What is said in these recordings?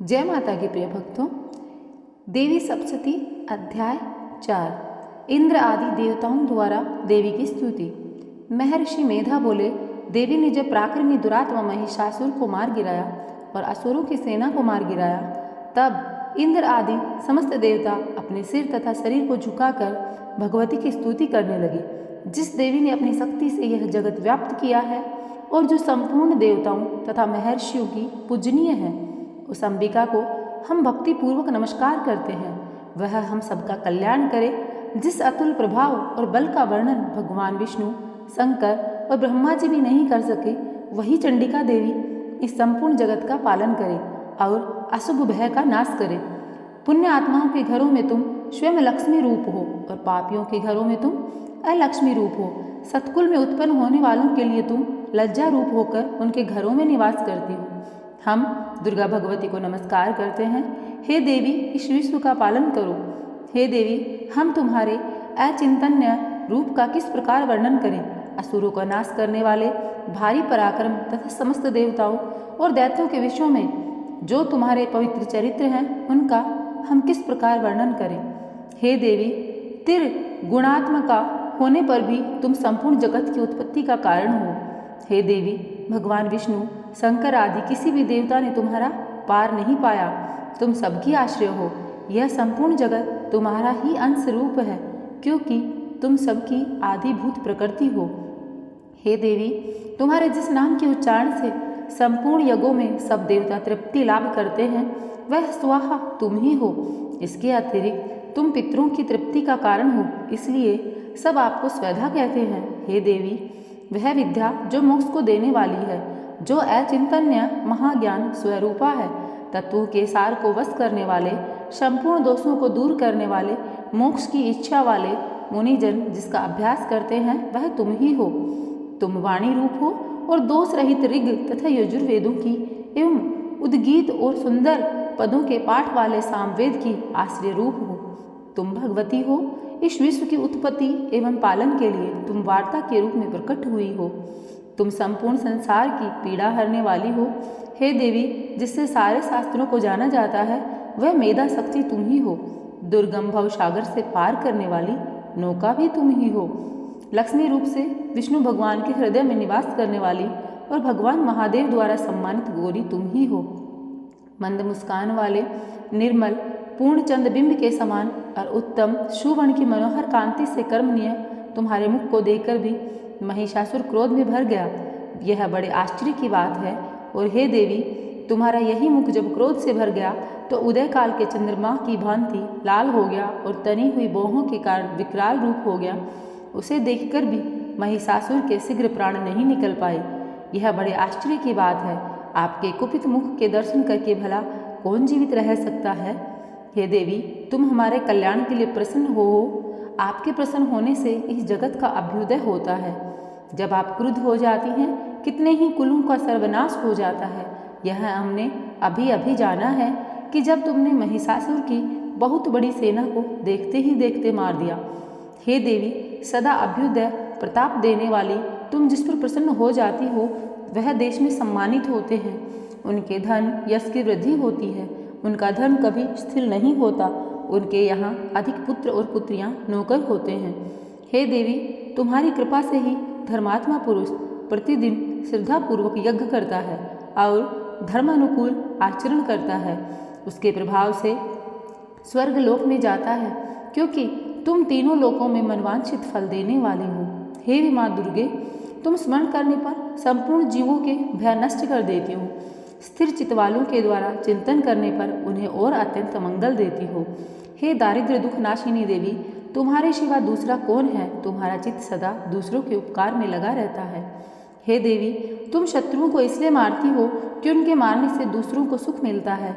जय माता के प्रिय भक्तों, देवी सप्तशती अध्याय 4। इंद्र आदि देवताओं द्वारा देवी की स्तुति। महर्षि मेधा बोले, देवी ने जब पराक्रमी दुरात्मा महिषासुर को मार गिराया और असुरों की सेना को मार गिराया, तब इंद्र आदि समस्त देवता अपने सिर तथा शरीर को झुकाकर भगवती की स्तुति करने लगे। जिस देवी ने अपनी शक्ति से यह जगत व्याप्त किया है और जो संपूर्ण देवताओं तथा महर्षियों की पूजनीय है, उस अंबिका को हम भक्ति पूर्वक नमस्कार करते हैं। वह हम सबका कल्याण करे। जिस अतुल प्रभाव और बल का वर्णन भगवान विष्णु, शंकर और ब्रह्मा जी भी नहीं कर सके, वही चंडिका देवी इस संपूर्ण जगत का पालन करे और अशुभ भय का नाश करे। पुण्य आत्माओं के घरों में तुम स्वयं लक्ष्मी रूप हो और पापियों के घरों में तुम अलक्ष्मी रूप हो। सतकुल में उत्पन्न होने वालों के लिए तुम लज्जा रूप होकर उनके घरों में निवास करती हो। हम दुर्गा भगवती को नमस्कार करते हैं। हे देवी, इस विश्व का पालन करो। हे देवी, हम तुम्हारे अचिंतन्य रूप का किस प्रकार वर्णन करें। असुरों का नाश करने वाले भारी पराक्रम तथा समस्त देवताओं और दैत्यों के विषयों में जो तुम्हारे पवित्र चरित्र हैं, उनका हम किस प्रकार वर्णन करें। हे देवी, त्रिगुणात्मका होने पर भी तुम संपूर्ण जगत की उत्पत्ति का कारण हो। हे देवी, भगवान विष्णु, शंकर आदि किसी भी देवता ने तुम्हारा पार नहीं पाया। तुम सबकी आश्रय हो। यह संपूर्ण जगत तुम्हारा ही अंश रूप है, क्योंकि तुम सबकी आदिभूत प्रकृति हो। हे देवी, तुम्हारे जिस नाम के उच्चारण से संपूर्ण यज्ञों में सब देवता तृप्ति लाभ करते हैं, वह स्वाहा तुम ही हो। इसके अतिरिक्त तुम पितरों की तृप्ति का कारण हो, इसलिए सब आपको स्वधा कहते हैं। हे देवी, वह विद्या जो मोक्ष को देने वाली है, जो अचिंतन्य महाज्ञान स्वरूपा है, तत्वों के सार को वश करने वाले, संपूर्ण दोषों को दूर करने वाले, मोक्ष की इच्छा वाले मुनिजन जिसका अभ्यास करते हैं, वह तुम ही हो। तुम वाणी रूप हो और दोष रहित ऋग तथा यजुर्वेदों की एवं उद्गीत और सुंदर पदों के पाठ वाले सामवेद की आश्रय रूप हो। तुम भगवती हो। इस विश्व की उत्पत्ति एवं पालन के लिए तुम वार्ता के रूप में प्रकट हुई हो। तुम संपूर्ण संसार की पीड़ा हरने वाली हो। हे देवी, जिससे सारे शास्त्रों को जाना जाता है, वह मेधा शक्ति तुम ही हो। दुर्गम भव सागर से पार करने वाली नौका भी तुम ही हो। लक्ष्मी रूप से विष्णु भगवान के हृदय में निवास करने वाली और भगवान महादेव द्वारा सम्मानित गौरी तुम ही हो। मंद मुस्कान वाले, निर्मल पूर्ण चंद्र बिंब के समान और उत्तम सुवर्ण की मनोहर कांति से कर्मणीय तुम्हारे मुख को देखकर भी महिषासुर क्रोध में भर गया। यह बड़े आश्चर्य की बात है। और हे देवी, तुम्हारा यही मुख जब क्रोध से भर गया तो उदय काल के चंद्रमा की भांति लाल हो गया और तनी हुई बाहों के कारण विकराल रूप हो गया। उसे देखकर भी महिषासुर के शीघ्र प्राण नहीं निकल पाए। यह बड़े आश्चर्य की बात है। आपके कुपित मुख के दर्शन करके भला कौन जीवित रह सकता है। हे देवी, तुम हमारे कल्याण के लिए प्रसन्न हो। आपके प्रसन्न होने से इस जगत का अभ्युदय होता है। जब आप क्रुद्ध हो जाती हैं, कितने ही कुलों का सर्वनाश हो जाता है। यह हमने अभी अभी जाना है कि जब तुमने महिषासुर की बहुत बड़ी सेना को देखते ही देखते मार दिया। हे देवी, सदा अभ्युदय प्रताप देने वाली तुम जिस पर प्रसन्न हो जाती हो, वह देश में सम्मानित होते हैं। उनके धन यश की वृद्धि होती है। उनका धर्म कभी स्थिर नहीं होता। उनके यहाँ अधिक पुत्र और पुत्रियाँ नौकर होते हैं। हे देवी, तुम्हारी कृपा से ही धर्मात्मा पुरुष प्रतिदिन श्रद्धापूर्वक यज्ञ करता है और धर्मानुकूल आचरण करता है। उसके प्रभाव से स्वर्ग लोक में जाता है, क्योंकि तुम तीनों लोकों में मनवांछित फल देने वाली हो। हे माँ दुर्गे, तुम स्मरण करने पर संपूर्ण जीवों के भय नष्ट कर देती हो। स्थिर चित्त वालों के द्वारा चिंतन करने पर उन्हें और अत्यंत मंगल देती हो। हे दारिद्र्य दुख नाशिनी देवी, तुम्हारे सिवा दूसरा कौन है। तुम्हारा चित्त सदा दूसरों के उपकार में लगा रहता है। हे देवी, तुम शत्रुओं को इसलिए मारती हो कि उनके मारने से दूसरों को सुख मिलता है।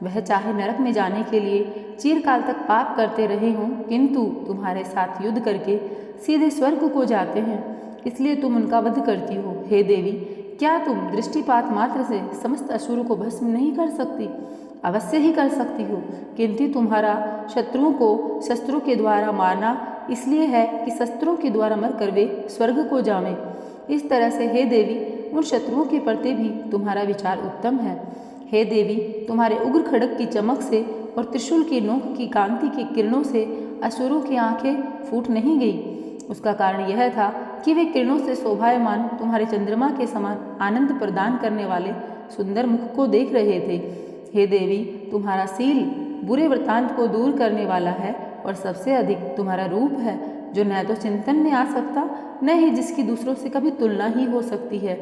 वह चाहे नरक में जाने के लिए चिरकाल तक पाप करते रहे हों, किंतु तुम्हारे साथ युद्ध करके सीधे स्वर्ग को जाते हैं, इसलिए तुम उनका वध करती हो। हे देवी, क्या तुम दृष्टिपात मात्र से समस्त असुरों को भस्म नहीं कर सकती। अवश्य ही कर सकती हो, किंतु तुम्हारा शत्रुओं को शस्त्रों के द्वारा मारना इसलिए है कि शस्त्रों के द्वारा मरकर वे स्वर्ग को जावें। इस तरह से हे देवी, उन शत्रुओं के प्रति भी तुम्हारा विचार उत्तम है। हे देवी, तुम्हारे उग्र खड्ग की चमक से और त्रिशूल की नोक की कांति की किरणों से असुरों की आंखें फूट नहीं गई। उसका कारण यह था कि वे किरणों से शोभायमान तुम्हारे चंद्रमा के समान आनंद प्रदान करने वाले सुंदर मुख को देख रहे थे। हे देवी, तुम्हारा सील बुरे वृत्तांत को दूर करने वाला है और सबसे अधिक तुम्हारा रूप है, जो न तो चिंतन में आ सकता, न ही जिसकी दूसरों से कभी तुलना ही हो सकती है।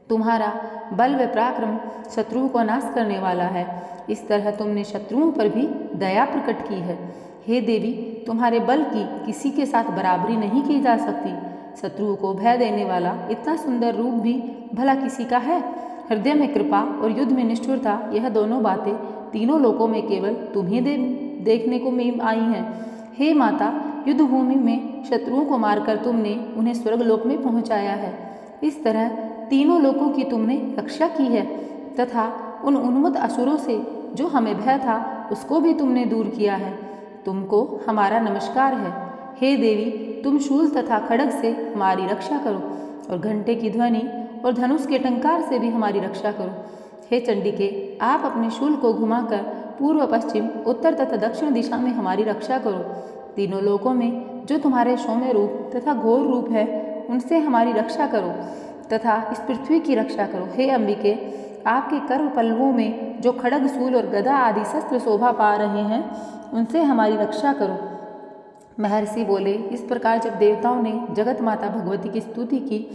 तुम्हारा बल व पराक्रम शत्रुओं को नाश करने वाला है। इस तरह तुमने शत्रुओं पर भी दया प्रकट की है। हे देवी, तुम्हारे बल की किसी के साथ बराबरी नहीं की जा सकती। शत्रुओं को भय देने वाला इतना सुंदर रूप भी भला किसी का है? हृदय में कृपा और युद्ध में निष्ठुरता, यह दोनों बातें तीनों लोकों में केवल तुम्हें देखने को में आई हैं। हे माता, युद्ध भूमि में शत्रुओं को मारकर तुमने उन्हें स्वर्गलोक में पहुंचाया है। इस तरह तीनों लोकों की तुमने रक्षा की है तथा उन उन्मत्त असुरों से जो हमें भय था उसको भी तुमने दूर किया है। तुमको हमारा नमस्कार है। हे देवी, तुम शूल तथा खड्ग से हमारी रक्षा करो और घंटे की ध्वनि और धनुष के टंकार से भी हमारी रक्षा करो। हे चंडिके, आप अपने शूल को घुमाकर पूर्व, पश्चिम, उत्तर तथा दक्षिण दिशा में हमारी रक्षा करो। तीनों लोकों में जो तुम्हारे सौम्य रूप तथा घोर रूप है उनसे हमारी रक्षा करो तथा इस पृथ्वी की रक्षा करो। हे अंबिके, आपके कर पल्लवों में जो खड्ग, शूल और गदा आदि शस्त्र शोभा पा रहे हैं उनसे हमारी रक्षा करो। महर्षि बोले। इस प्रकार जब देवताओं ने जगत माता भगवती की स्तुति की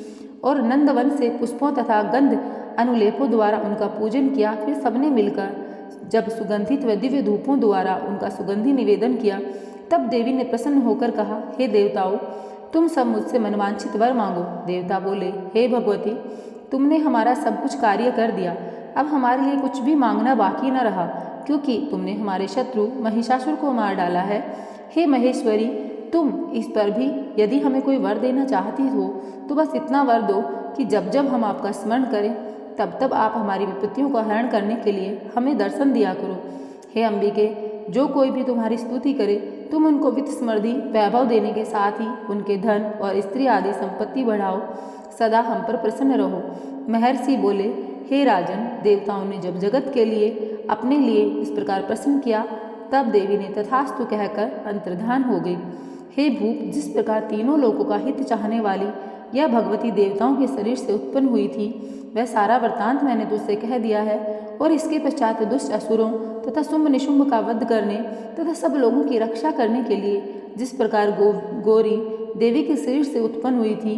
और नंदवन से पुष्पों तथा गंध अनुलेपों द्वारा उनका पूजन किया, फिर सबने मिलकर जब सुगंधित व दिव्य धूपों द्वारा उनका सुगंधी निवेदन किया, तब देवी ने प्रसन्न होकर कहा, हे देवताओं, तुम सब मुझसे मनवांछित वर मांगो। देवता बोले, हे भगवती, तुमने हमारा सब कुछ कार्य कर दिया। अब हमारे लिए कुछ भी मांगना बाकी न रहा, क्योंकि तुमने हमारे शत्रु महिषासुर को मार डाला है। हे महेश्वरी, तुम इस पर भी यदि हमें कोई वर देना चाहती हो तो बस इतना वर दो कि जब जब हम आपका स्मरण करें तब तब आप हमारी विपत्तियों का हरण करने के लिए हमें दर्शन दिया करो। हे अंबिके, जो कोई भी तुम्हारी स्तुति करे तुम उनको वित्त समृद्धि वैभव देने के साथ ही उनके धन और स्त्री आदि संपत्ति बढ़ाओ। सदा हम पर प्रसन्न रहो। महर्षि बोले, हे राजन, देवताओं ने जब जगत के लिए अपने लिए इस प्रकार प्रसन्न किया, तब देवी ने तथास्तु कहकर अंतर्धान हो गई। हे भूप, जिस प्रकार तीनों लोगों का हित चाहने वाली यह भगवती देवताओं के शरीर से उत्पन्न हुई थी, वह सारा वृत्तांत मैंने तुझसे कह दिया है। और इसके पश्चात दुष्ट असुरों तथा शुंभ निशुंभ का वध करने तथा सब लोगों की रक्षा करने के लिए जिस प्रकार गौरी देवी के शरीर से उत्पन्न हुई थी,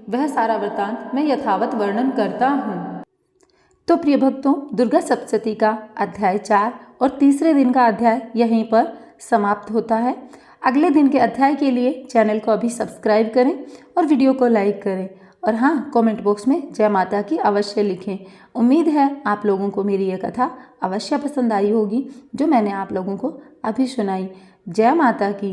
वह सारा वृत्तांत मैं यथावत वर्णन करता हूँ। तो प्रिय भक्तों, दुर्गा सप्तशती का अध्याय 4 और तीसरे दिन का अध्याय यहीं पर समाप्त होता है। अगले दिन के अध्याय के लिए चैनल को अभी सब्सक्राइब करें और वीडियो को लाइक करें, और हाँ, कमेंट बॉक्स में जय माता की अवश्य लिखें। उम्मीद है आप लोगों को मेरी यह कथा अवश्य पसंद आई होगी जो मैंने आप लोगों को अभी सुनाई। जय माता की।